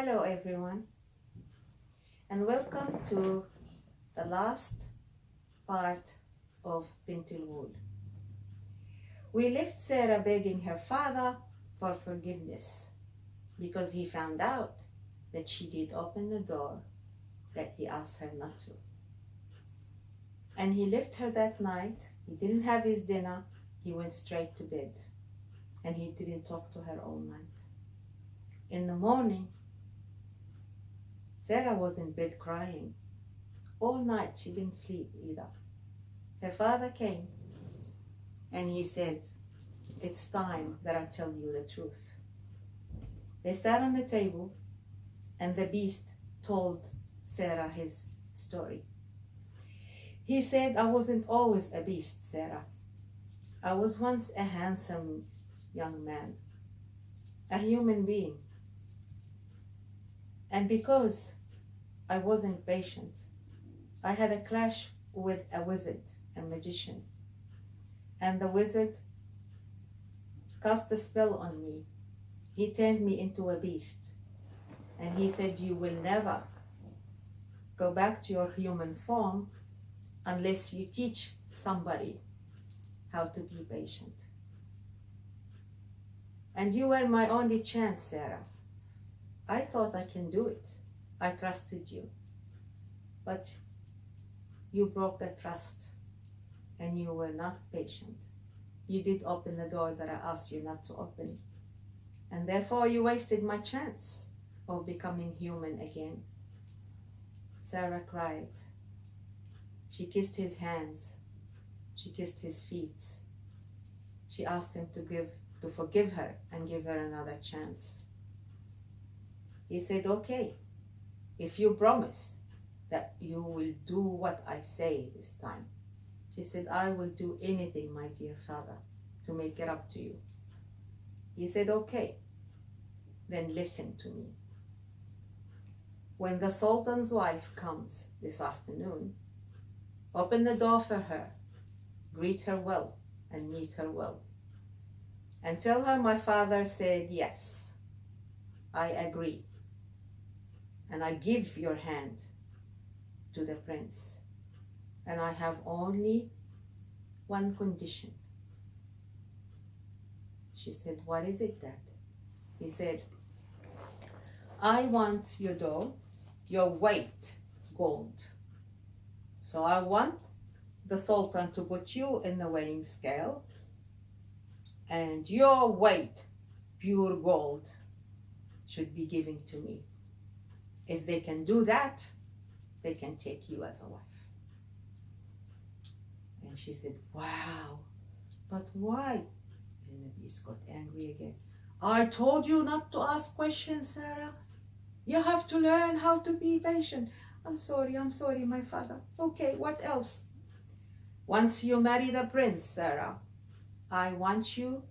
Hello everyone, and welcome to the last part of Bintul Wool. We left Sarah begging her father for forgiveness because he found out that she did open the door that he asked her not to. And he left her that night. He didn't have his dinner. He went straight to bed and he didn't talk to her all night. In the morning, Sarah was in bed crying. All night she didn't sleep either. Her father came and he said, "It's time that I tell you the truth." They sat on the table and the beast told Sarah his story. He said, "I wasn't always a beast, Sarah. I was once a handsome young man, a human being. And because I wasn't patient, I had a clash with a wizard, a magician. And the wizard cast a spell on me. He turned me into a beast. And he said, you will never go back to your human form unless you teach somebody how to be patient. And you were my only chance, Sarah. I thought I can do it. I trusted you. But you broke the trust and you were not patient. You did open the door that I asked you not to open. And therefore you wasted my chance of becoming human again." Sarah cried. She kissed his hands. She kissed his feet. She asked him to forgive her and give her another chance. He said, "Okay, if you promise that you will do what I say this time." She said, "I will do anything, my dear father, to make it up to you." He said, "Okay, then listen to me. When the Sultan's wife comes this afternoon, open the door for her, greet her well and meet her well. And tell her my father said, yes, I agree. And I give your hand to the prince. And I have only one condition." She said, "What is it, Dad?" He said, "I want your dough, your weight gold. So I want the Sultan to put you in the weighing scale and your weight, pure gold, should be given to me. If they can do that, they can take you as a wife." And she said, "Wow, but why?" And the beast got angry again. "I told you not to ask questions, Sarah. You have to learn how to be patient." I'm sorry, my father." "Okay, what else?" "Once you marry the prince, Sarah, I want you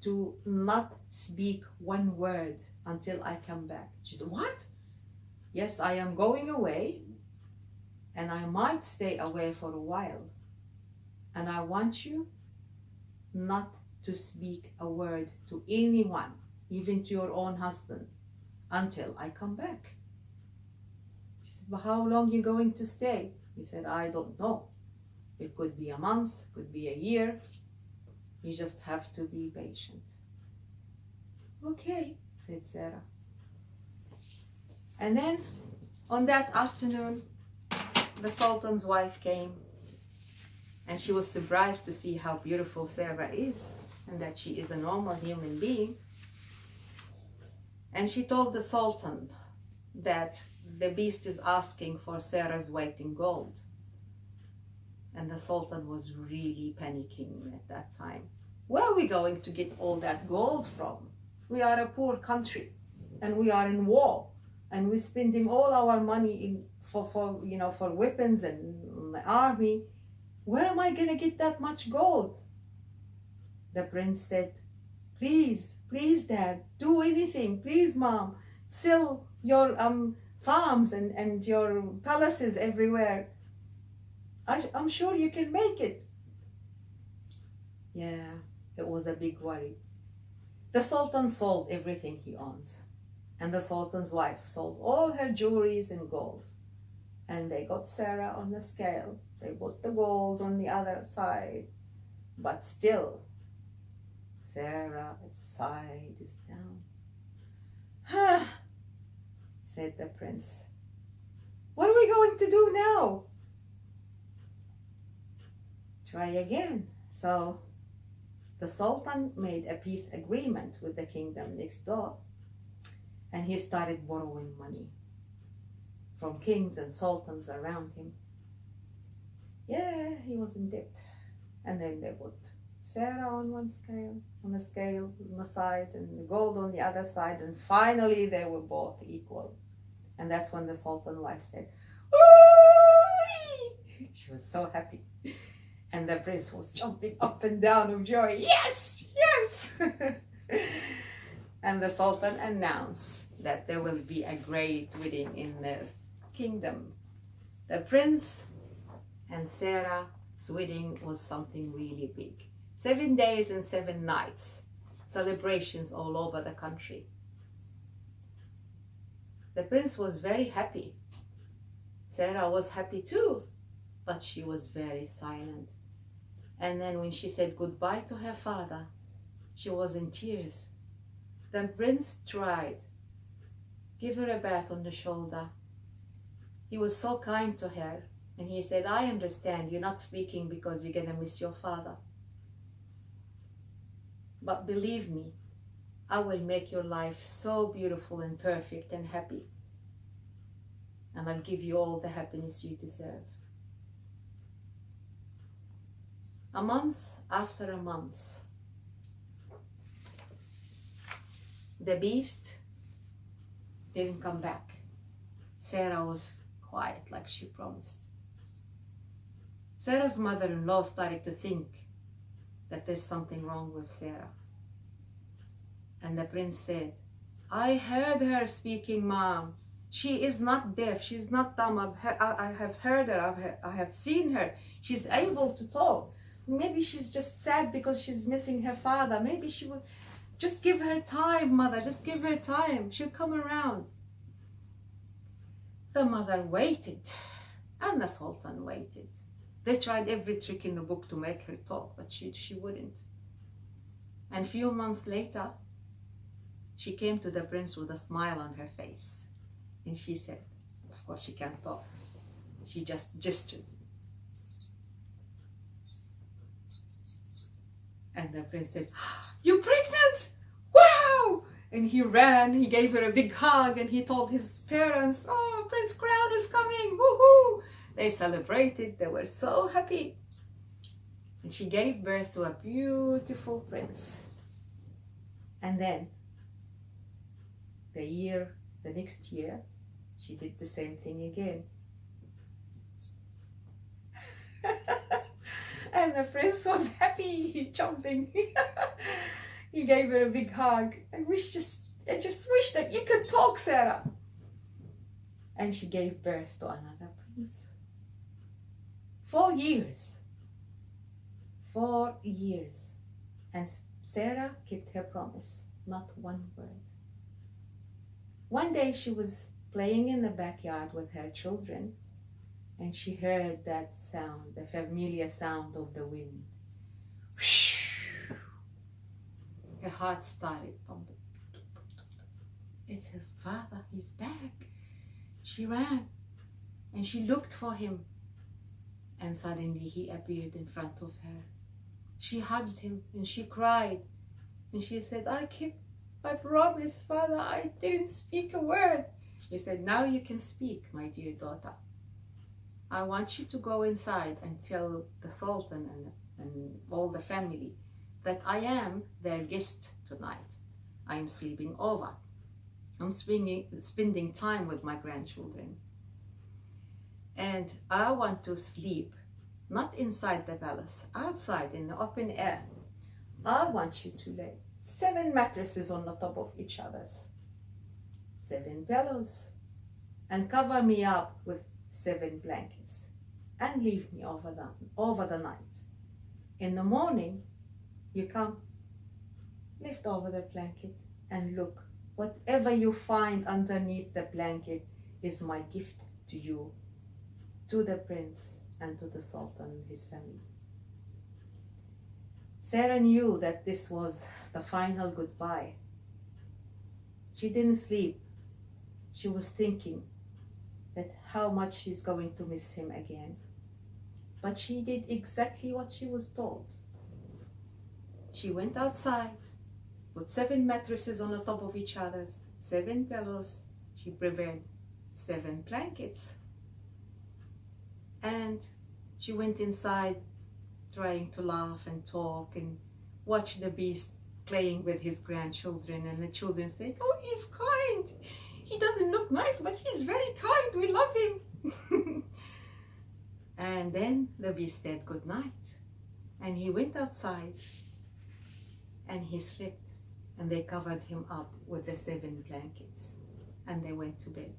to not speak one word until I come back." She said, "What?" "Yes, I am going away and I might stay away for a while. And I want you not to speak a word to anyone, even to your own husband, until I come back." She said, "But how long are you going to stay?" He said, "I don't know. It could be a month, could be a year. You just have to be patient." "Okay," said Sarah. And then on that afternoon, the Sultan's wife came and she was surprised to see how beautiful Sarah is and that she is a normal human being. And she told the Sultan that the beast is asking for Sarah's weight in gold. And the Sultan was really panicking at that time. Where are we going to get all that gold from? We are a poor country and we are in war and we're spending all our money for weapons and army. Where am I going to get that much gold?" The prince said, "Please, please, Dad, do anything. Please, Mom, sell your farms and your palaces everywhere. I'm sure you can make it." Yeah, it was a big worry. The Sultan sold everything he owns And the Sultan's wife sold all her jewelries in gold. And they got Sarah on the scale. They put the gold on the other side. But still, Sarah's side is down. "Ah," said the prince. "What are we going to do now?" "Try again." So the Sultan made a peace agreement with the kingdom next door, and he started borrowing money from kings and sultans around him. Yeah, he was in debt. And then they put Sarah on one scale, on the side, and the gold on the other side, and finally they were both equal. And that's when the Sultan wife said, "Woo!" She was so happy. And the prince was jumping up and down of joy. Yes, yes! And the Sultan announced that there will be a great wedding in the kingdom. The prince and Sarah's wedding was something really big. 7 days and 7 nights, celebrations all over the country. The prince was very happy. Sarah was happy too, but she was very silent. And then when she said goodbye to her father, she was in tears. The prince tried, give her a pat on the shoulder. He was so kind to her, and he said, "I understand you're not speaking because you're gonna miss your father. But believe me, I will make your life so beautiful and perfect and happy. And I'll give you all the happiness you deserve." A month after a month, the beast didn't come back. Sarah was quiet like she promised. Sarah's mother-in-law started to think that there's something wrong with Sarah. And the prince said, "I heard her speaking, Mom. She is not deaf. She's not dumb. I have heard her. I have seen her. She's able to talk. Maybe she's just sad because she's missing her father. Maybe she will just give her time, Mother. Just give her time. She'll come around." The mother waited, and the Sultan waited. They tried every trick in the book to make her talk, but she wouldn't. And a few months later, she came to the prince with a smile on her face. And she said, of course she can't talk, she just gestures. And the prince said, "You pregnant? Wow!" And he ran, he gave her a big hug, and he told his parents, "Oh, Prince Crown is coming, woohoo!" They celebrated, they were so happy. And she gave birth to a beautiful prince. And then, the next year, she did the same thing again. And the prince was happy, jumping. He gave her a big hug. I just wish that you could talk, Sarah. And she gave birth to another prince. 4 years. 4 years. And Sarah kept her promise, not one word. One day she was playing in the backyard with her children, and she heard that sound, the familiar sound of the wind. Her heart started pumping. It's her father, he's back. She ran and she looked for him, and suddenly he appeared in front of her. She hugged him and she cried, and she said, "I kept my promise, Father, I didn't speak a word." He said, "Now you can speak, my dear daughter. I want you to go inside and tell the Sultan and all the family that I am their guest tonight. I am sleeping over. I'm spending time with my grandchildren. And I want to sleep, not inside the palace, outside in the open air. I want you to lay 7 mattresses on the top of each other's, 7 pillows, and cover me up with 7 blankets, and leave me over the night. In the morning, you come, lift over the blanket and look Whatever you find underneath the blanket is my gift to you, to the prince, and to the sultan and his family. Sarah knew that this was the final goodbye. She didn't sleep. She was thinking that how much she's going to miss him again. But she did exactly what she was told. She went outside, put 7 mattresses on the top of each other, 7 pillows. She prepared 7 blankets. And she went inside trying to laugh and talk and watch the beast playing with his grandchildren, and the children saying, "Oh, he's kind. He doesn't look nice, but he's very kind. We love him." And then the beast said good night, and he went outside and he slept, and they covered him up with the 7 blankets, and they went to bed.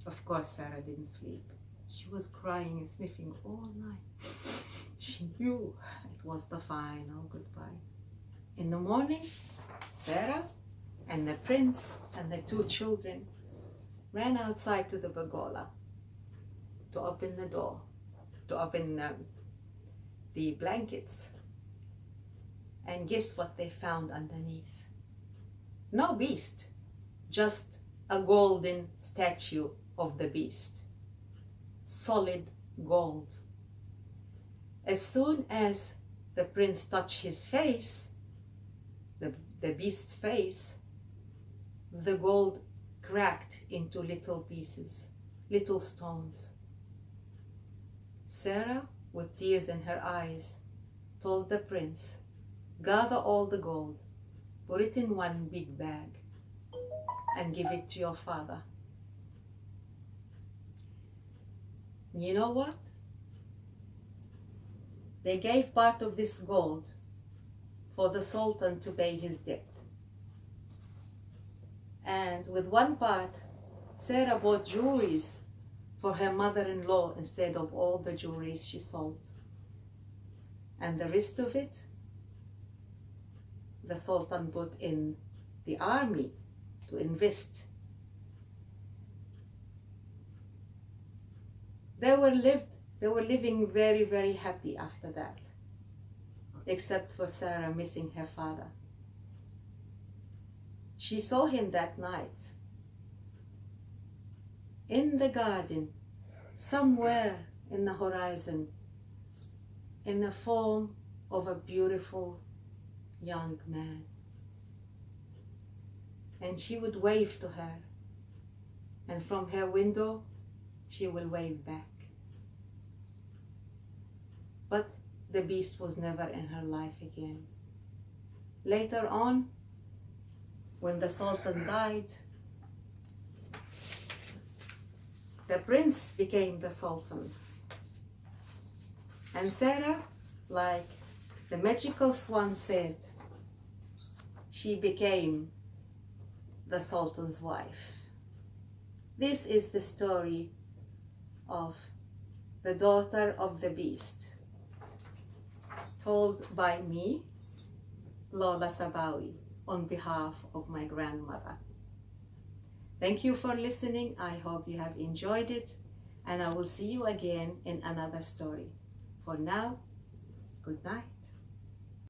Of course, Sarah didn't sleep. She was crying and sniffing all night. She knew it was the final goodbye. In the morning, Sarah and the prince and the 2 children ran outside to the pergola to open the door, to open the blankets. And guess what they found underneath? No beast, just a golden statue of the beast. Solid gold. As soon as the prince touched his face, the beast's face, the gold cracked into little pieces, little stones. Sarah, with tears in her eyes, told the prince, "Gather all the gold, put it in one big bag, and give it to your father." You know what? They gave part of this gold for the sultan to pay his debt. And with one part, Sarah bought jewelries for her mother-in-law instead of all the jewelries she sold. And the rest of it, the sultan put in the army to invest. They were living very, very happy after that, except for Sarah missing her father. She saw him that night in the garden, somewhere in the horizon, in the form of a beautiful young man. And she would wave to her, and from her window she will wave back. But the beast was never in her life again. Later on, when the sultan died, the prince became the sultan. And Sarah, like the magical swan said, she became the sultan's wife. This is the story of the daughter of the beast, told by me, Lola Sabawi, on behalf of my grandmother. Thank you for listening. I hope you have enjoyed it, and I will see you again in another story. For now, good night.